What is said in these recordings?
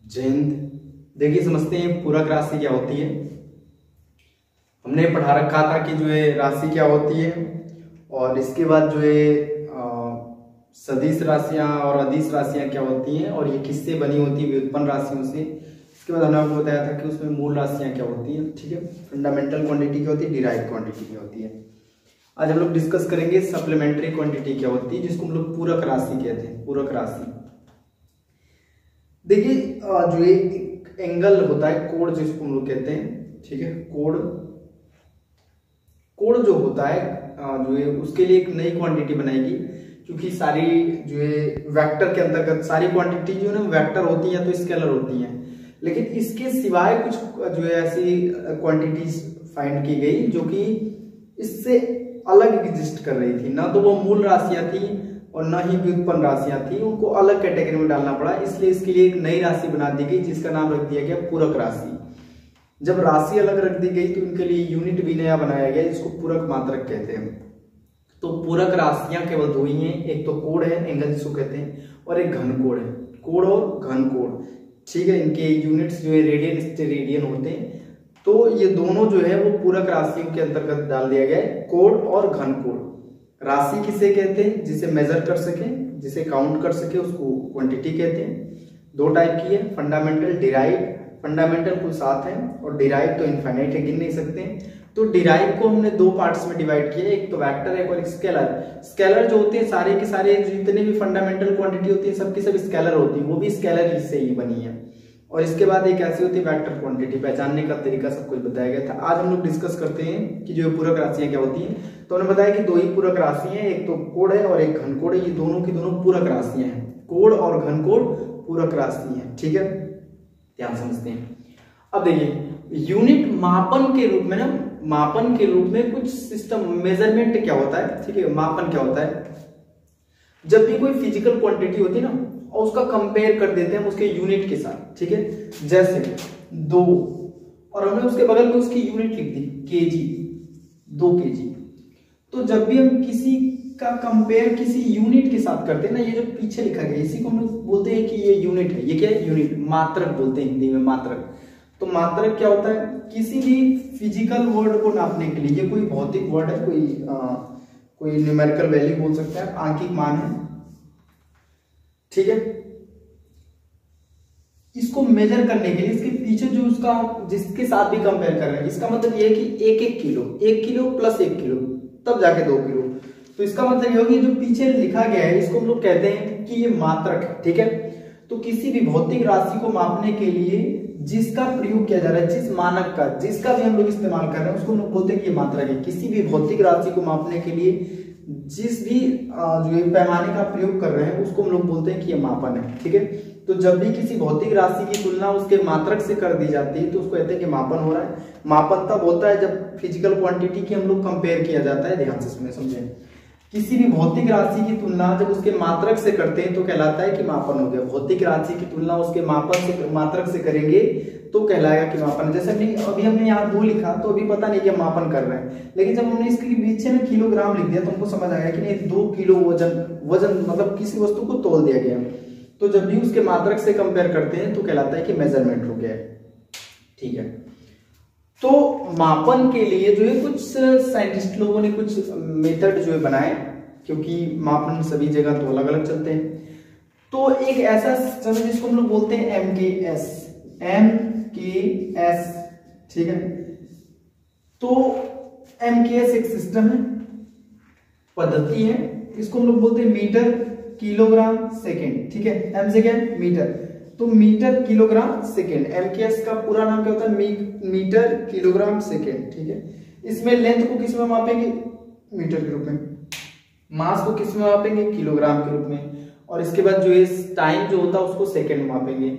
जय हिंद। देखिए समझते हैं पूरक राशि क्या होती है। हमने पढ़ा रखा था कि जो है राशि क्या होती है और इसके बाद जो है सदिश राशियां और अदिश राशियां क्या होती हैं और ये किससे बनी होती है, व्युत्पन्न राशियों से। इसके बाद हमने आपको बताया था कि उसमें मूल राशियां क्या होती हैं, ठीक है। फंडामेंटल क्वांटिटी क्या होती है, डिराइव क्वांटिटी क्या होती है। आज हम लोग डिस्कस करेंगे सप्लीमेंट्री क्वांटिटी क्या होती है, जिसको हम लोग पूरक राशि कहते हैं। पूरक राशि देखिए जो एक एंगल होता है, कोण जिसको हम लोग कहते हैं, ठीक है। कोण जो होता है जो है उसके लिए एक नई क्वांटिटी बनाएगी, क्योंकि सारी जो है वेक्टर के अंतर्गत सारी क्वांटिटी जो है ना वेक्टर होती है तो स्केलर होती हैं। लेकिन इसके सिवाय कुछ जो है ऐसी क्वांटिटीज फाइंड की गई जो कि इससे अलग एग्जिस्ट कर रही थी। ना तो वो मूल राशियां थी और न ही व्युत्पन्न राशियां थी, उनको अलग कैटेगरी में डालना पड़ा। इसलिए इसके लिए एक नई राशि बना दी गई जिसका नाम रख दिया गया पूरक राशि। जब राशि अलग रख दी गई तो इनके लिए यूनिट भी नया बनाया गया जिसको पूरक मात्रक कहते हैं। तो पूरक राशियां केवल दो ही हैं, एक तो कोण है, एंगल जिसको कहते हैं, और एक घन कोण है। कोण और घन कोण, ठीक है। इनके यूनिट्स जो है रेडियन स्टेरेडियन होते हैं। तो ये दोनों जो है वो पूरक राशियों के अंतर्गत डाल दिया गया है, कोण और घन कोण। राशि किसे कहते हैं, जिसे मेजर कर सके, जिसे काउंट कर सके, उसको क्वांटिटी कहते हैं। दो टाइप की है, फंडामेंटल, डिराइव। फंडामेंटल कुल 7 है और डिराइव तो इनफाइनाइट है, गिन नहीं सकते। तो डिराइव को हमने दो पार्ट्स में डिवाइड किया, एक तो वेक्टर है और एक स्केलर। स्केलर जो होते हैं सारे के सारे जितने भी फंडामेंटल क्वांटिटी होती है सबकी सब स्केलर होती है, वो भी स्केलर से ही बनी है। और इसके बाद एक ऐसी होती है वेक्टर क्वांटिटी, पहचानने का तरीका सब कुछ बताया गया था। आज हम लोग डिस्कस करते हैं कि जो पूरक राशियां क्या होती हैं। तो हमने बताया कि दो ही पूरक राशि हैं, एक तो कोण है और एक घन कोण है। ये दोनों की दोनों पूरक राशियां हैं, कोण और घन कोण पूरक राशि हैं, ठीक है। ध्यान समझते हैं। अब देखिए यूनिट मापन के रूप में ना, मापन के रूप में कुछ सिस्टम मेजरमेंट क्या होता है, ठीक है। मापन क्या होता है, जब भी कोई फिजिकल क्वांटिटी होती है ना और उसका कंपेयर कर देते हैं उसके यूनिट के साथ, ठीक है। जैसे 2 और हमने उसके बगल में उसकी यूनिट लिख दी केजी, 2 केजी। तो जब भी हम किसी का कंपेयर किसी यूनिट के साथ करते हैं ना, ये जो पीछे लिखा गया इसी को हम लोग बोलते हैं कि ये यूनिट है। ये क्या है, यूनिट, मात्रक बोलते हैं हिंदी में, मात्रक। तो मात्रक क्या होता है, किसी भी फिजिकल वर्ड को नापने के लिए, ये कोई भौतिक वर्ड है, कोई न्यूमेरिकल वैल्यू बोल सकते हैं, आंकिक मान है, ठीक है। इसको मेजर करने के लिए इसके पीछे जो उसका जिसके साथ भी कंपेयर कर रहे हैं, इसका मतलब ये है कि 1 किलो, 1 किलो प्लस 1 किलो तब जाके 2 किलो। तो इसका मतलब ये होगी जो पीछे लिखा गया है इसको हम लोग कहते हैं कि ये मात्रक है, ठीक है। तो किसी भी भौतिक राशि को मापने के लिए जिसका प्रयोग किया जा रहा है, जिस मानक का, जिसका भी हम लोग इस्तेमाल कर रहे हैं उसको हम लोग बोलते हैं कि ये मात्रक है। किसी भी भौतिक राशि को मापने के लिए जिस भी जो पैमाने का प्रयोग कर रहे हैं उसको हम लोग बोलते हैं कि ये मापन है, ठीक है। तो जब भी किसी भौतिक राशि की तुलना उसके मात्रक से कर दी जाती है तो उसको कहते हैं कि मापन हो रहा है। मापन तब होता है जब फिजिकल क्वांटिटी की हम लोग कंपेयर किया जाता है। ध्यान से समझें, किसी भी भौतिक राशि की तुलना जब उसके मात्रक से करते हैं तो कहलाता है कि मापन हो गया। भौतिक राशि की तुलना उसके मापन से, मात्रक से करेंगे तो कहलाएगा कि मापन। जैसे अभी हमने यहाँ 2 लिखा तो अभी पता नहीं कि हम मापन कर रहे हैं, लेकिन जब हमने इसके पीछे में किलोग्राम लिख दिया तो हमको समझ आया कि नहीं 2 किलो वजन मतलब किसी वस्तु को तोल दिया गया। तो जब भी उसके मात्रक से कंपेयर करते हैं तो कहलाता है कि मेजरमेंट हो गया, ठीक है। तो मापन के लिए जो है कुछ साइंटिस्ट लोगों ने कुछ मेथड जो है बनाए, क्योंकि मापन सभी जगह तो अलग अलग चलते हैं। तो एक ऐसा सिस्टम है जिसको हम लोग बोलते हैं MKS, ठीक है। तो MKS एक सिस्टम है, पद्धति है। इसको हम लोग बोलते हैं मीटर किलोग्राम सेकेंड, ठीक है। M से क्या है, मीटर, तो मीटर किलोग्राम सेकेंड। MKS का पूरा नाम क्या होता है, मीटर किलोग्राम सेकेंड, ठीक है। इसमें लेंथ को किस में मापेंगे, मीटर के रूप में। मास को किस में मापेंगे, किलोग्राम के रूप में। और इसके बाद जो है टाइम जो होता है उसको सेकेंड में मापेंगे।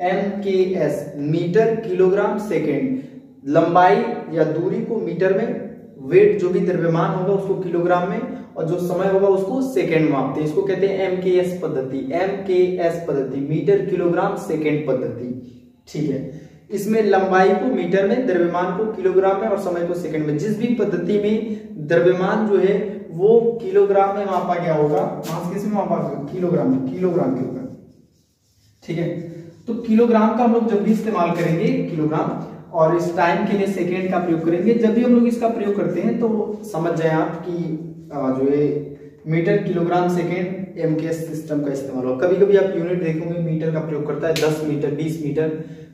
MKS, metre kilogram second. लंबाई या दूरी को मीटर में, वेट जो भी द्रव्यमान होगा उसको किलोग्राम में, और जो समय होगा उसको सेकेंड में मापते हैं। इसको कहते हैं MKS पद्धति, MKS पद्धति, मीटर किलोग्राम सेकेंड पद्धति, ठीक है। इसमें लंबाई को मीटर में, द्रव्यमान को किलोग्राम में और समय को सेकेंड में। जिस भी पद्धति में द्रव्यमान जो है वो किलोग्राम में मापा गया होगा, मास किस में मापा, किलोग्राम में, किलोग्राम के रूप में, ठीक है। तो किलोग्राम का हम लोग जब भी इस्तेमाल करेंगे किलोग्राम, और इस टाइम के लिए सेकेंड का प्रयोग करेंगे, जब भी हम लोग इसका प्रयोग करते हैं तो समझ जाए आप कि जो है metre kilogram second MKS system का इस्तेमाल हो। कभी कभी आप यूनिट देखोगे मीटर का प्रयोग करता है, 10 मीटर 20 मीटर,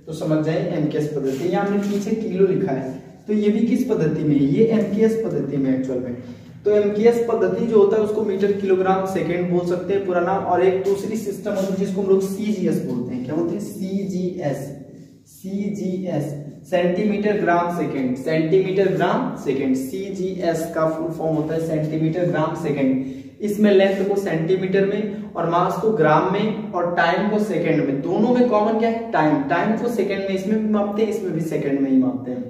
तो समझ जाए एमकेएस पद्धति। यहाँ हमने पीछे किलो लिखा है, तो ये भी किस पद्धति में है, ये एमकेएस पद्धति में एक्चुअल में। तो एमकेएस पद्धति जो होता है उसको मीटर किलोग्राम सेकेंड बोल सकते हैं पूरा नाम, और एक दूसरी सिस्टम होती है जिसको हम लोग सीजीएस बोलते हैं। क्या बोलते हैं, CGS, CGS centimetre gram second, centimetre gram second. CGS का फुल फॉर्म होता है सेंटीमीटर ग्राम सेकेंड। इसमें लेंथ को सेंटीमीटर में और मास को ग्राम में और टाइम को सेकेंड में। दोनों में कॉमन क्या है, टाइम। टाइम को सेकेंड में इसमें भी मापते हैं, इसमें भी सेकेंड में ही मापते हैं।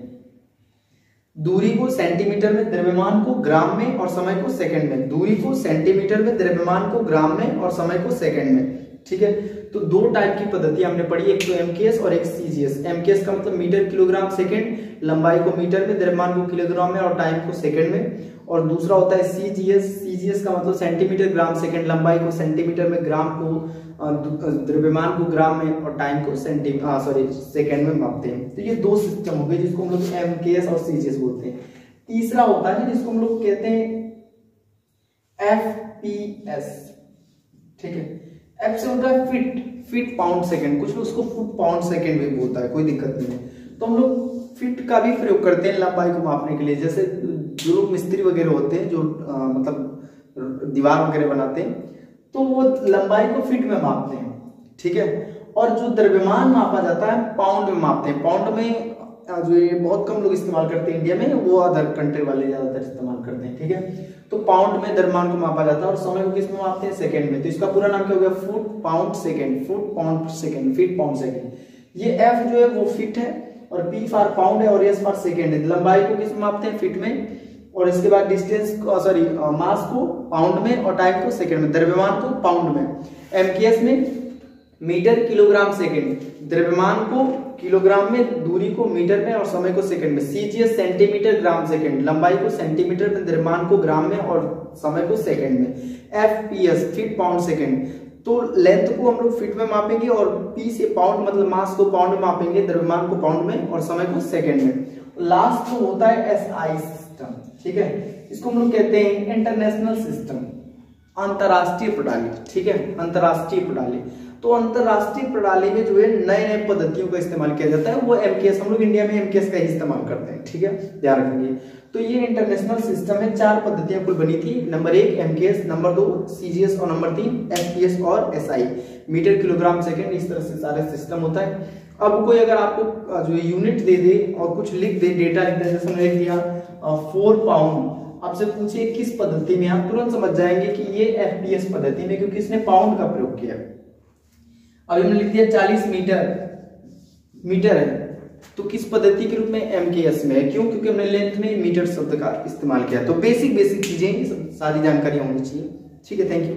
दूरी को सेंटीमीटर में, द्रव्यमान को ग्राम में और समय को सेकेंड में। दूरी को सेंटीमीटर में, द्रव्यमान को ग्राम में और समय को सेकेंड में। ठीक है, तो दो टाइप की पद्धति हमने पढ़ी, एक तो एमकेएस और एक सीजीएस। एमकेएस का मतलब मीटर किलोग्राम सेकेंड, लंबाई को मीटर में, द्रव्यमान को किलोग्राम में और टाइम को सेकेंड में। और दूसरा होता है सीजीएस। सीजीएस का मतलब सेंटीमीटर ग्राम सेकेंड, लंबाई को सेंटीमीटर में, ग्राम को, द्रव्यमान को ग्राम में और टाइम को सेकेंड में मापते हैं। तो ये दो सिस्टम हो गए जिसको हम लोग एमकेएस और सीजीएस बोलते हैं। तीसरा होता है जिसको हम लोग कहते हैं एफपीएस। ठीक है, एफ से होता है फिट, फीट पाउंड सेकेंड, कुछ लोग उसको फुट पाउंड सेकेंड भी बोलता है, कोई दिक्कत नहीं है। तो हम लोग फीट का भी प्रयोग करते हैं लंबाई को मापने के लिए। जैसे जो लोग मिस्त्री वगैरह होते हैं, जो मतलब दीवार वगैरह बनाते हैं, तो वो लंबाई को फीट में मापते हैं। ठीक है, और जो द्रव्यमान मापा जाता है पाउंड में मापते हैं। पाउंड में जो ये बहुत कम लोग इस्तेमाल करते हैं इंडिया में, वो अदर कंट्री वाले ज्यादातर इस्तेमाल करते हैं। ठीक है, तो पाउंड में द्रव्यमान को मापा जाता है और समय को किस में मापते हैं, सेकंड में। तो इसका पूरा नाम क्या हो गया, foot pound second, foot pound second, feet pound second. ये एफ जो है वो फीट है और पी फॉर पाउंड है और एस फॉर सेकंड है। लंबाई को किस में मापते हैं, फीट में, और इसके बाद डिस्टेंस मास को पाउंड में और टाइम को सेकंड में, द्रव्यमान को पाउंड में। एमकेएस में मीटर किलोग्राम सेकंड, द्रव्यमान को किलोग्राम में, दूरी को मीटर में और समय को सेकंड में। सीजीएस सेंटीमीटर ग्राम सेकंड, लंबाई को सेंटीमीटर में, द्रव्यमान को ग्राम में और समय को सेकंड में। एफपीएस फीट पाउंड सेकंड, तो लेंथ को हम लोग फीट में मापेंगे और पी से पाउंड मतलब मास को पाउंड में मापेंगे, द्रव्यमान को पाउंड में और समय को सेकंड में। लास्ट तो होता है एसआई सिस्टम। ठीक है, इसको हम लोग कहते हैं इंटरनेशनल सिस्टम, अंतरराष्ट्रीय प्रणाली। ठीक है, अंतरराष्ट्रीय प्रणाली। तो अंतरराष्ट्रीय प्रणाली में जो है नए नए पद्धतियों का इस्तेमाल किया जाता है, वो एमकेएस, हम लोग इंडिया में एमकेएस का ही इस्तेमाल करते हैं। ठीक है, ध्यान रखेंगे। तो ये इंटरनेशनल सिस्टम है, 4 पद्धतियां कुल बनी थी। नंबर 1 एमकेएस, नंबर 2 सीजीएस और नंबर 3 एफपीएस और एसआई, मीटर किलोग्राम सेकेंड। इस तरह से सारे सिस्टम होता है। अब कोई अगर आपको जो यूनिट दे दे और कुछ लिख दे, डेटा लिख दे, जैसे मैंने लिख दिया 4 पाउंड, आपसे पूछिए किस पद्धति में, आप तुरंत समझ जाएंगे कि ये एफपीएस पद्धति में, क्योंकि इसने पाउंड का प्रयोग किया। अभी हमने लिख दिया 40 मीटर है, तो किस पद्धति के रूप में, एमकेएस में है। क्यों, क्योंकि हमने लेंथ में मीटर शब्द का इस्तेमाल किया। तो बेसिक चीजें, सारी जानकारी होनी चाहिए। ठीक है, थैंक यू।